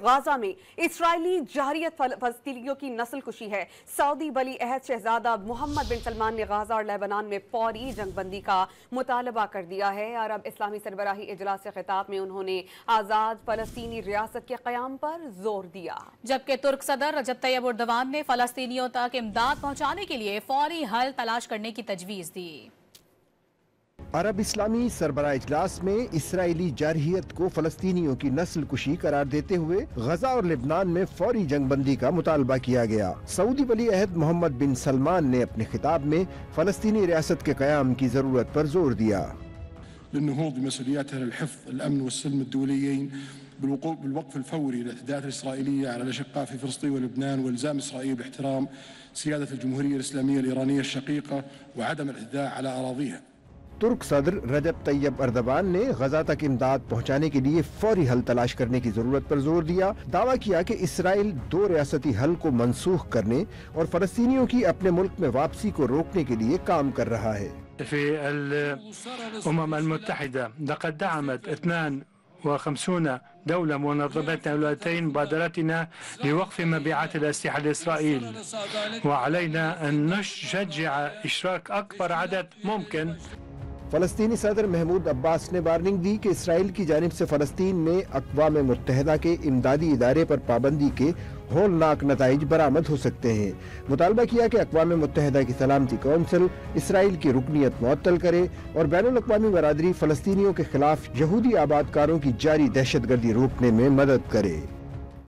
Gaza में Israeli जारियत फलस्तीनियों की नस्लकुशी है। सऊदी वली अहद शहजादा मोहम्मद बिन सलमान ने गाजा और लेबनान में फौरी जंगबंदी का मुतालबा कर दिया है। अरब इस्लामी सरबराही इजलास से खिताब में उन्होंने आज़ाद फलस्तीनी रियासत के क़याम पर जोर दिया, जबकि तुर्क सदर रजब तैयब एर्दोगान ने फलस्तीनियों तक इमदाद पहुंचाने के लिए फौरी हल तलाश करने की तजवीज़ दी। अरब इस्लामी सरबराह इजलास में इसराइली जारहियत को फलस्तीनियों की नस्ल कुशी करार देते हुए गजा और लेबनान में फौरी जंगबंदी का मुतालबा किया गया। सऊदी वली अहद मोहम्मद बिन सलमान ने अपने खिताब में फलस्तीनी रियासत के क़याम की जरूरत पर जोर दिया। بالوقف الفوري للاعتداءات الإسرائيلية على الأشقاء في فلسطين ولبنان والزام إسرائيل باحترام سيادة الجمهورية الإسلامية الإيرانية الشقيقة وعدم الاعتداء على أراضيها। तुर्क सदर रजब तैयब एर्दोगान ने गजा तक इमदाद पहुंचाने के लिए फौरी हल तलाश करने की जरूरत पर जोर दिया। दावा किया कि इसराइल 2 रियासती हल को मनसूख करने और फलस्तीनियों की अपने मुल्क में वापसी को रोकने के लिए काम कर रहा है। في الأمم المتحدة لقد دعمت 52 دولة منظمات دولتين مبادرتنا لوقف مبيعات الأسلحة لإسرائيل، وعلينا أن نشجع إشراك أكبر عدد ممكن। फलस्तीनी सदर महमूद अब्बास ने वार्निंग दी कि इसराइल की जानिब से फलस्तीन में अक़वाम मुत्तहिदा के इमदादी इदारे पर पाबंदी के होलनाक नताइज बरामद हो सकते हैं। मुतालबा किया कि अक़वाम मुत्तहिदा की सलामती कौंसिल इसराइल की रुकनीत मुअत्तल करे और बैनुल अक़वामी बरादरी फलस्तीनियों के खिलाफ यहूदी आबादकारों की जारी दहशतगर्दी रोकने में मदद करे।